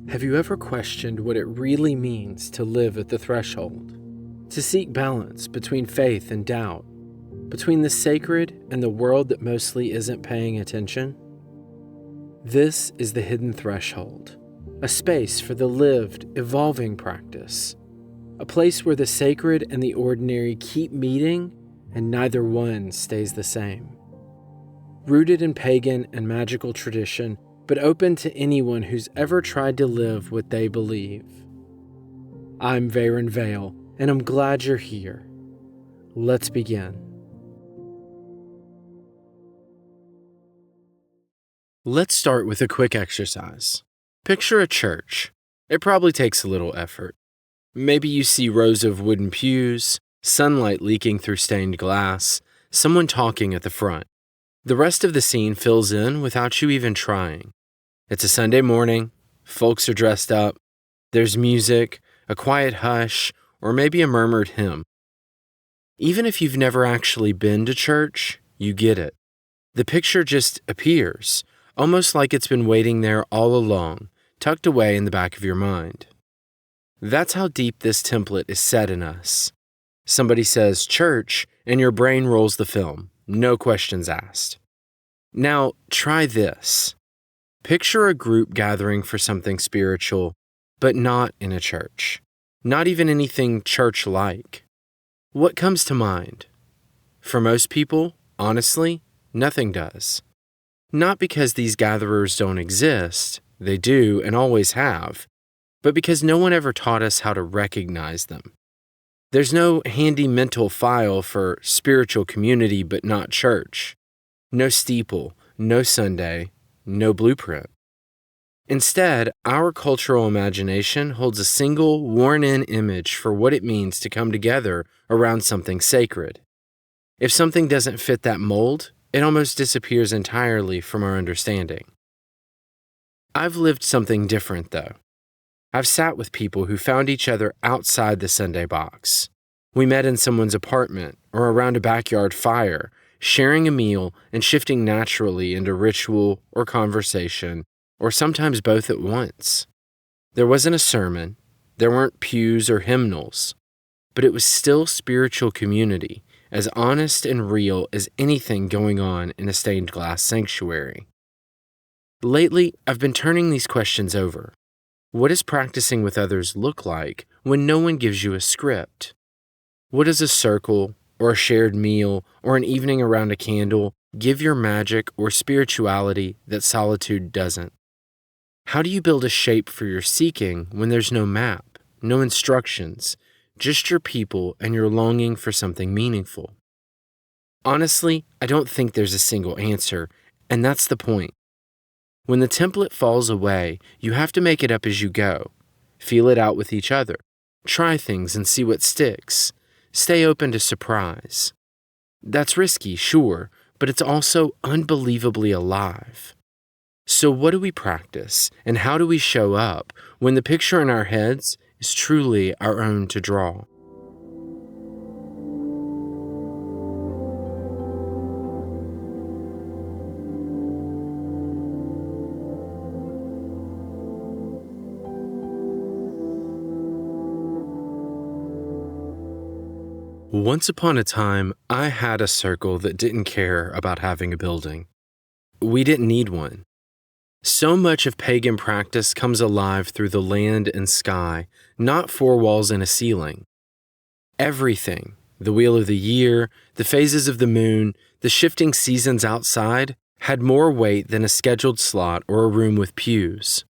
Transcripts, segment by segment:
Have you ever questioned what it really means to live at the threshold? To seek balance between faith and doubt, between the sacred and the world that mostly isn't paying attention? This is the hidden threshold, a space for the lived, evolving practice, a place where the sacred and the ordinary keep meeting and neither one stays the same. Rooted in pagan and magical tradition, but open to anyone who's ever tried to live what they believe. I'm Veyrin Vale, and I'm glad you're here. Let's begin. Let's start with a quick exercise. Picture a church. It probably takes a little effort. Maybe you see rows of wooden pews, sunlight leaking through stained glass, someone talking at the front. The rest of the scene fills in without you even trying. It's a Sunday morning, folks are dressed up, there's music, a quiet hush, or maybe a murmured hymn. Even if you've never actually been to church, you get it. The picture just appears, almost like it's been waiting there all along, tucked away in the back of your mind. That's how deep this template is set in us. Somebody says church, and your brain rolls the film, no questions asked. Now, try this. Picture a group gathering for something spiritual, but not in a church. Not even anything church-like. What comes to mind? For most people, honestly, nothing does. Not because these gatherers don't exist, they do and always have, but because no one ever taught us how to recognize them. There's no handy mental file for spiritual community but not church. No steeple, no Sunday, no blueprint. Instead, our cultural imagination holds a single, worn-in image for what it means to come together around something sacred. If something doesn't fit that mold, it almost disappears entirely from our understanding. I've lived something different, though. I've sat with people who found each other outside the Sunday box. We met in someone's apartment or around a backyard fire, sharing a meal and shifting naturally into ritual or conversation, or sometimes both at once. There wasn't a sermon, there weren't pews or hymnals, but it was still spiritual community, as honest and real as anything going on in a stained glass sanctuary. Lately, I've been turning these questions over. What does practicing with others look like when no one gives you a script? What does a circle, or a shared meal, or an evening around a candle give your magic or spirituality that solitude doesn't? How do you build a shape for your seeking when there's no map, no instructions, just your people and your longing for something meaningful? Honestly, I don't think there's a single answer, and that's the point. When the template falls away, you have to make it up as you go. Feel it out with each other. Try things and see what sticks. Stay open to surprise. That's risky, sure, but it's also unbelievably alive. So what do we practice, and how do we show up when the picture in our heads is truly our own to draw? Once upon a time, I had a circle that didn't care about having a building. We didn't need one. So much of pagan practice comes alive through the land and sky, not four walls and a ceiling. Everything, the wheel of the year, the phases of the moon, the shifting seasons outside, had more weight than a scheduled slot or a room with pews.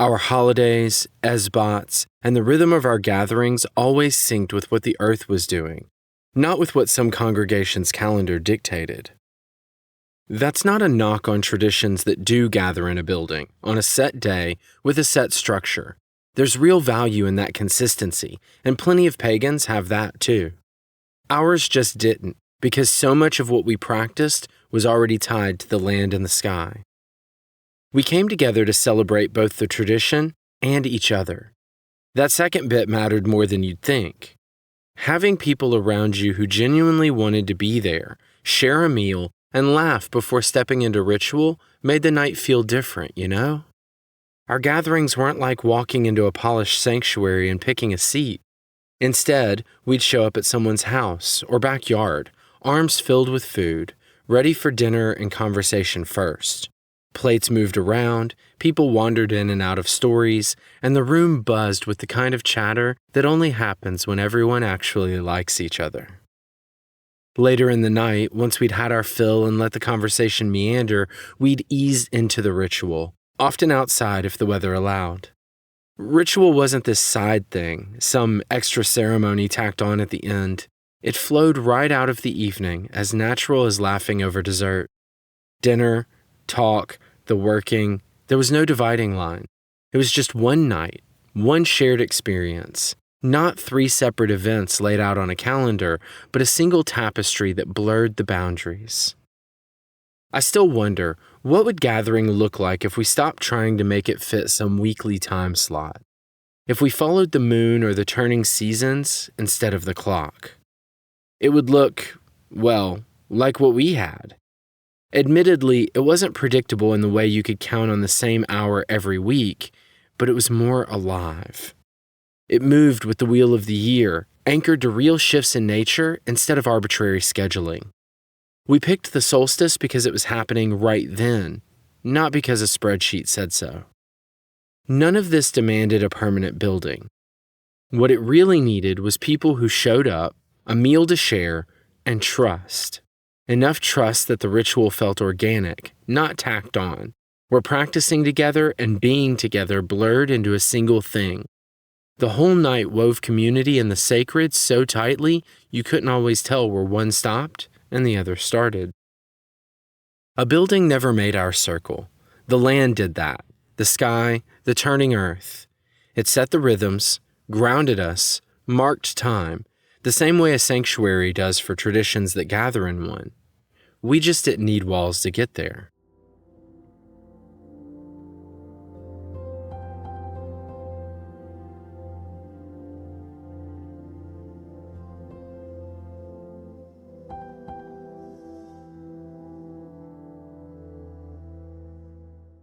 Our holidays, esbats, and the rhythm of our gatherings always synced with what the earth was doing, not with what some congregation's calendar dictated. That's not a knock on traditions that do gather in a building, on a set day, with a set structure. There's real value in that consistency, and plenty of pagans have that too. Ours just didn't, because so much of what we practiced was already tied to the land and the sky. We came together to celebrate both the tradition and each other. That second bit mattered more than you'd think. Having people around you who genuinely wanted to be there, share a meal, and laugh before stepping into ritual made the night feel different, you know? Our gatherings weren't like walking into a polished sanctuary and picking a seat. Instead, we'd show up at someone's house or backyard, arms filled with food, ready for dinner and conversation first. Plates moved around, people wandered in and out of stories, and the room buzzed with the kind of chatter that only happens when everyone actually likes each other. Later in the night, once we'd had our fill and let the conversation meander, we'd ease into the ritual, often outside if the weather allowed. Ritual wasn't this side thing, some extra ceremony tacked on at the end. It flowed right out of the evening, as natural as laughing over dessert. Dinner, talk, the working, there was no dividing line. It was just one night, one shared experience, not 3 separate events laid out on a calendar, but a single tapestry that blurred the boundaries. I still wonder, what would gathering look like if we stopped trying to make it fit some weekly time slot? If we followed the moon or the turning seasons instead of the clock? It would look, well, like what we had. Admittedly, it wasn't predictable in the way you could count on the same hour every week, but it was more alive. It moved with the wheel of the year, anchored to real shifts in nature instead of arbitrary scheduling. We picked the solstice because it was happening right then, not because a spreadsheet said so. None of this demanded a permanent building. What it really needed was people who showed up, a meal to share, and trust. Enough trust that the ritual felt organic, not tacked on, where practicing together and being together blurred into a single thing. The whole night wove community and the sacred so tightly you couldn't always tell where one stopped and the other started. A building never made our circle. The land did that. The sky, the turning earth. It set the rhythms, grounded us, marked time, the same way a sanctuary does for traditions that gather in one. We just didn't need walls to get there.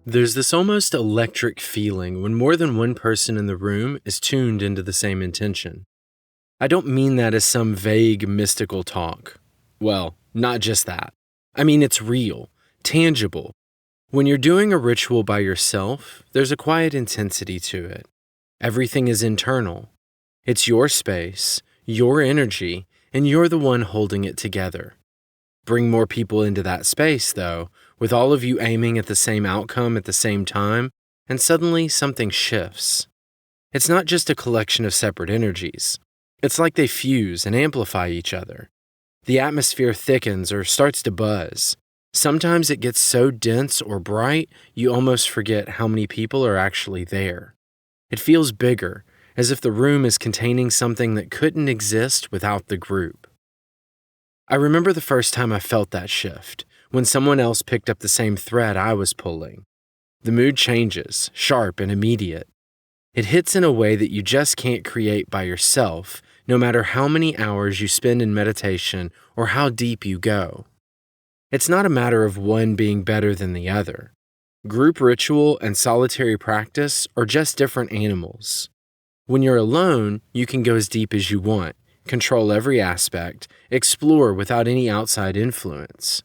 There's this almost electric feeling when more than one person in the room is tuned into the same intention. I don't mean that as some vague, mystical talk. Well, not just that. I mean it's real, tangible. When you're doing a ritual by yourself, there's a quiet intensity to it. Everything is internal. It's your space, your energy, and you're the one holding it together. Bring more people into that space, though, with all of you aiming at the same outcome at the same time, and suddenly something shifts. It's not just a collection of separate energies. It's like they fuse and amplify each other. The atmosphere thickens or starts to buzz. Sometimes it gets so dense or bright, you almost forget how many people are actually there. It feels bigger, as if the room is containing something that couldn't exist without the group. I remember the first time I felt that shift, when someone else picked up the same thread I was pulling. The mood changes, sharp and immediate. It hits in a way that you just can't create by yourself, no matter how many hours you spend in meditation or how deep you go. It's not a matter of one being better than the other. Group ritual and solitary practice are just different animals. When you're alone, you can go as deep as you want, control every aspect, explore without any outside influence.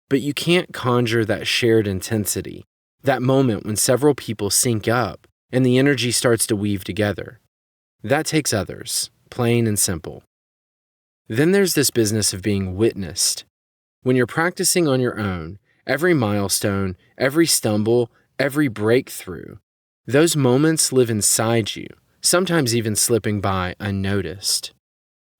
But you can't conjure that shared intensity, that moment when several people sync up and the energy starts to weave together. That takes others, plain and simple. Then there's this business of being witnessed. When you're practicing on your own, every milestone, every stumble, every breakthrough, those moments live inside you, sometimes even slipping by unnoticed.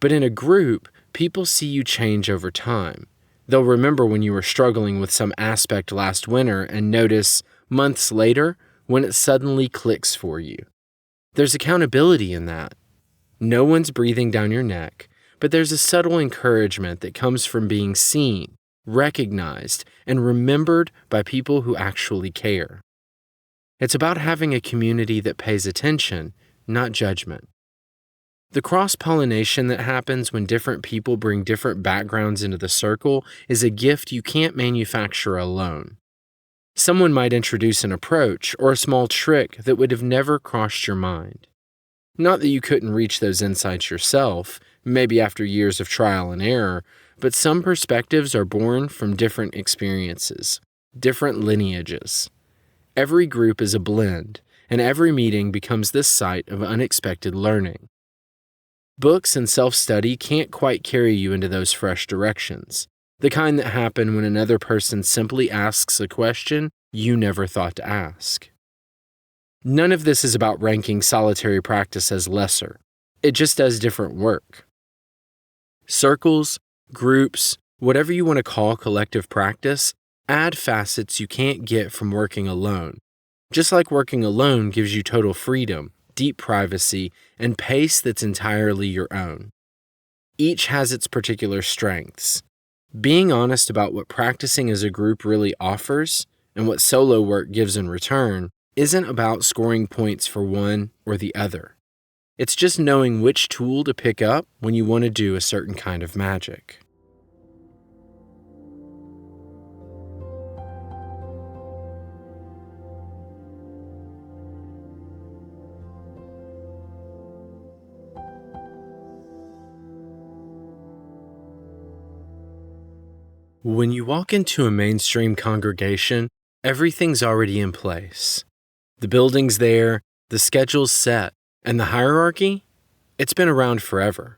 But in a group, people see you change over time. They'll remember when you were struggling with some aspect last winter and notice, months later, when it suddenly clicks for you. There's accountability in that. No one's breathing down your neck, but there's a subtle encouragement that comes from being seen, recognized, and remembered by people who actually care. It's about having a community that pays attention, not judgment. The cross-pollination that happens when different people bring different backgrounds into the circle is a gift you can't manufacture alone. Someone might introduce an approach or a small trick that would have never crossed your mind. Not that you couldn't reach those insights yourself, maybe after years of trial and error, but some perspectives are born from different experiences, different lineages. Every group is a blend, and every meeting becomes this site of unexpected learning. Books and self-study can't quite carry you into those fresh directions, the kind that happen when another person simply asks a question you never thought to ask. None of this is about ranking solitary practice as lesser. It just does different work. Circles, groups, whatever you want to call collective practice, add facets you can't get from working alone. Just like working alone gives you total freedom, deep privacy, and pace that's entirely your own. Each has its particular strengths. Being honest about what practicing as a group really offers and what solo work gives in return isn't about scoring points for one or the other. It's just knowing which tool to pick up when you want to do a certain kind of magic. When you walk into a mainstream congregation, everything's already in place. The building's there, the schedule's set, and the hierarchy? It's been around forever.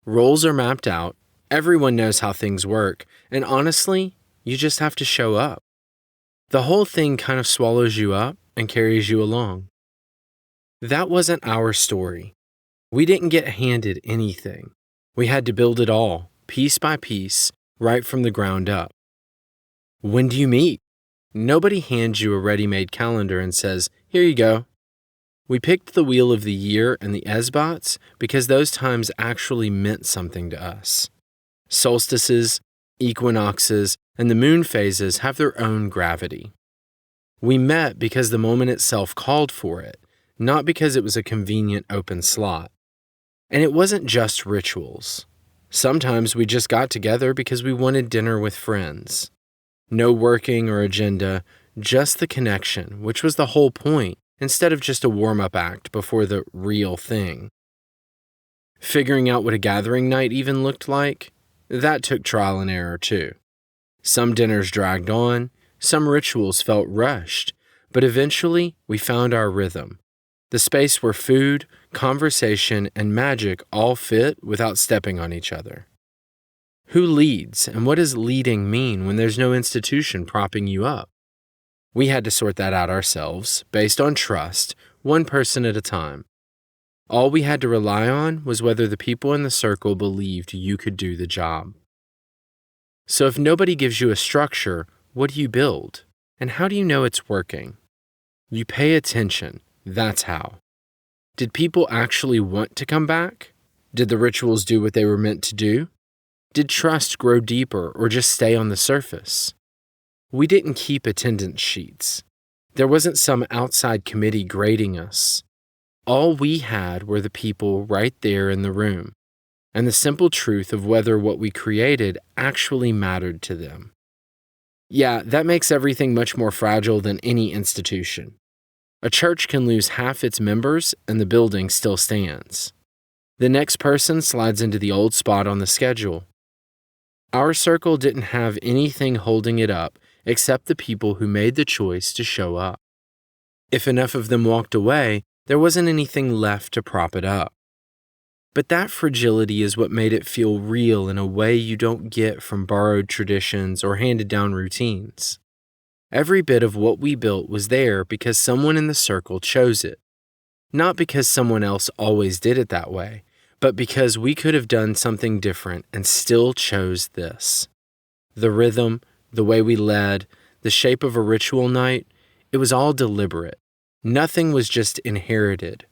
Roles are mapped out, everyone knows how things work, and honestly, you just have to show up. The whole thing kind of swallows you up and carries you along. That wasn't our story. We didn't get handed anything. We had to build it all, piece by piece, right from the ground up. When do you meet? Nobody hands you a ready-made calendar and says, "Here you go." We picked the wheel of the year and the Esbats because those times actually meant something to us. Solstices, equinoxes, and the moon phases have their own gravity. We met because the moment itself called for it, not because it was a convenient open slot. And it wasn't just rituals. Sometimes we just got together because we wanted dinner with friends. No working or agenda, just the connection, which was the whole point, instead of just a warm-up act before the real thing. Figuring out what a gathering night even looked like, that took trial and error too. Some dinners dragged on, some rituals felt rushed, but eventually we found our rhythm. The space where food, conversation, and magic all fit without stepping on each other. Who leads, and what does leading mean when there's no institution propping you up? We had to sort that out ourselves, based on trust, one person at a time. All we had to rely on was whether the people in the circle believed you could do the job. So if nobody gives you a structure, what do you build? And how do you know it's working? You pay attention. That's how. Did people actually want to come back? Did the rituals do what they were meant to do? Did trust grow deeper or just stay on the surface? We didn't keep attendance sheets. There wasn't some outside committee grading us. All we had were the people right there in the room, and the simple truth of whether what we created actually mattered to them. Yeah, that makes everything much more fragile than any institution. A church can lose half its members and the building still stands. The next person slides into the old spot on the schedule. Our circle didn't have anything holding it up except the people who made the choice to show up. If enough of them walked away, there wasn't anything left to prop it up. But that fragility is what made it feel real in a way you don't get from borrowed traditions or handed-down routines. Every bit of what we built was there because someone in the circle chose it. Not because someone else always did it that way, but because we could have done something different and still chose this. The rhythm, the way we led, the shape of a ritual night, it was all deliberate. Nothing was just inherited.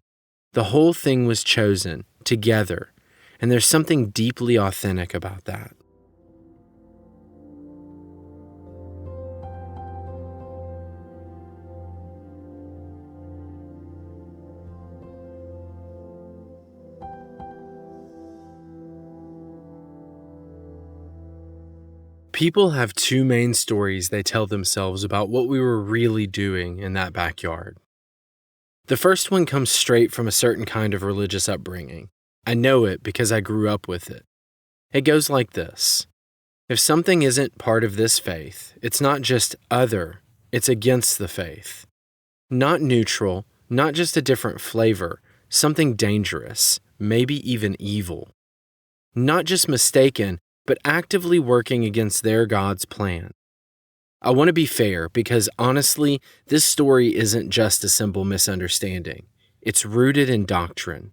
The whole thing was chosen, together, and there's something deeply authentic about that. People have two main stories they tell themselves about what we were really doing in that backyard. The first one comes straight from a certain kind of religious upbringing. I know it because I grew up with it. It goes like this. If something isn't part of this faith, it's not just other, it's against the faith. Not neutral, not just a different flavor, something dangerous, maybe even evil. Not just mistaken, but actively working against their God's plan. I want to be fair because honestly, this story isn't just a simple misunderstanding. It's rooted in doctrine.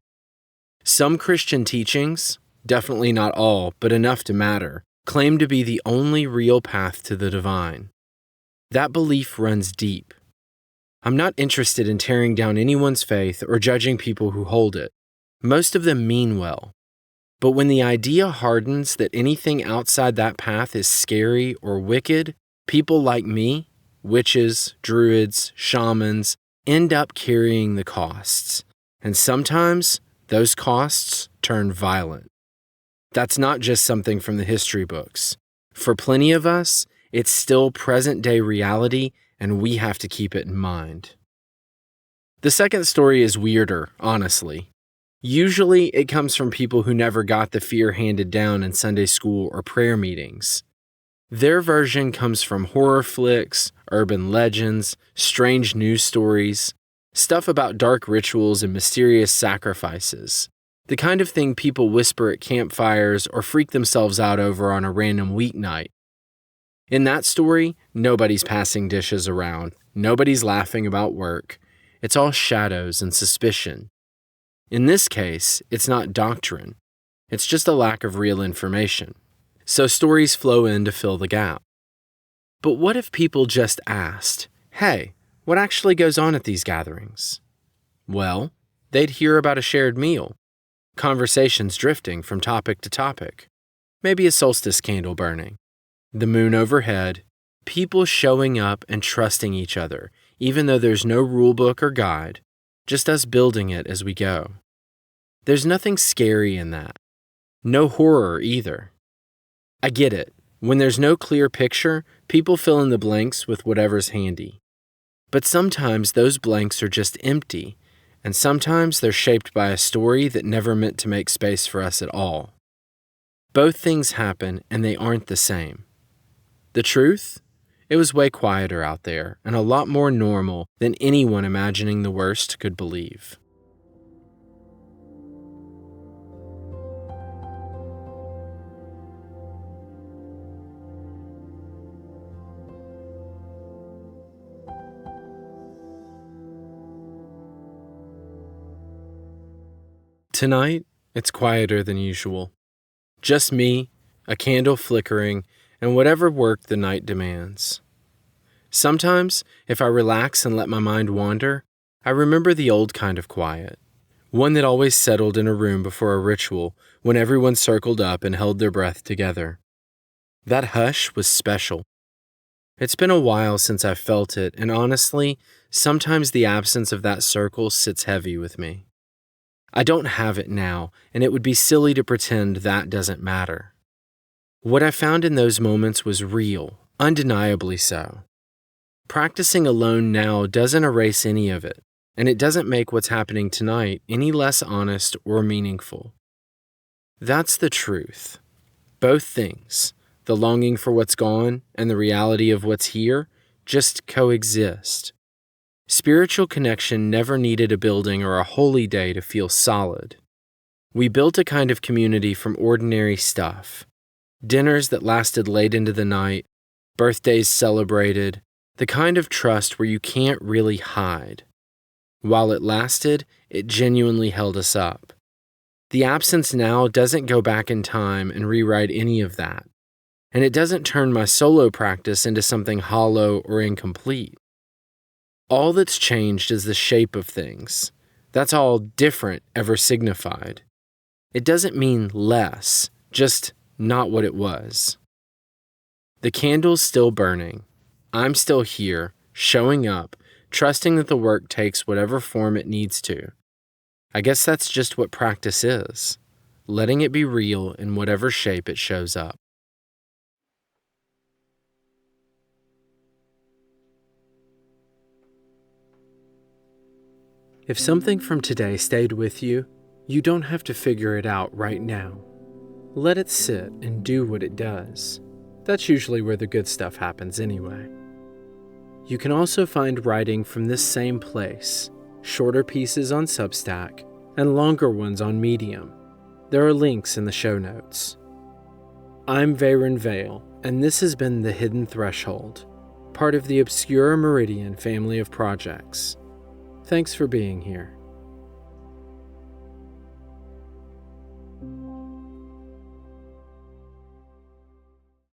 Some Christian teachings, definitely not all, but enough to matter, claim to be the only real path to the divine. That belief runs deep. I'm not interested in tearing down anyone's faith or judging people who hold it. Most of them mean well. But when the idea hardens that anything outside that path is scary or wicked, people like me, witches, druids, shamans, end up carrying the costs. And sometimes those costs turn violent. That's not just something from the history books. For plenty of us, it's still present-day reality, and we have to keep it in mind. The second story is weirder, honestly. Usually, it comes from people who never got the fear handed down in Sunday school or prayer meetings. Their version comes from horror flicks, urban legends, strange news stories, stuff about dark rituals and mysterious sacrifices. The kind of thing people whisper at campfires or freak themselves out over on a random weeknight. In that story, nobody's passing dishes around, nobody's laughing about work. It's all shadows and suspicion. In this case, it's not doctrine. It's just a lack of real information. So stories flow in to fill the gap. But what if people just asked, hey, what actually goes on at these gatherings? Well, they'd hear about a shared meal, conversations drifting from topic to topic, maybe a solstice candle burning, the moon overhead, people showing up and trusting each other, even though there's no rule book or guide, just us building it as we go. There's nothing scary in that. No horror either. I get it. When there's no clear picture, people fill in the blanks with whatever's handy. But sometimes those blanks are just empty, and sometimes they're shaped by a story that never meant to make space for us at all. Both things happen, and they aren't the same. The truth? It was way quieter out there, and a lot more normal than anyone imagining the worst could believe. Tonight, it's quieter than usual. Just me, a candle flickering, and whatever work the night demands. Sometimes, if I relax and let my mind wander, I remember the old kind of quiet, one that always settled in a room before a ritual when everyone circled up and held their breath together. That hush was special. It's been a while since I felt it, and honestly, sometimes the absence of that circle sits heavy with me. I don't have it now, and it would be silly to pretend that doesn't matter. What I found in those moments was real, undeniably so. Practicing alone now doesn't erase any of it, and it doesn't make what's happening tonight any less honest or meaningful. That's the truth. Both things, the longing for what's gone and the reality of what's here, just coexist. Spiritual connection never needed a building or a holy day to feel solid. We built a kind of community from ordinary stuff. Dinners that lasted late into the night, birthdays celebrated, the kind of trust where you can't really hide. While it lasted, it genuinely held us up. The absence now doesn't go back in time and rewrite any of that. And it doesn't turn my solo practice into something hollow or incomplete. All that's changed is the shape of things. That's all different ever signified. It doesn't mean less, just not what it was. The candle's still burning. I'm still here, showing up, trusting that the work takes whatever form it needs to. I guess that's just what practice is, letting it be real in whatever shape it shows up. If something from today stayed with you, you don't have to figure it out right now. Let it sit and do what it does. That's usually where the good stuff happens anyway. You can also find writing from this same place, shorter pieces on Substack and longer ones on Medium. There are links in the show notes. I'm Veyrin Vale, and this has been The Hidden Threshold, part of the Obscura Meridian family of projects. Thanks for being here.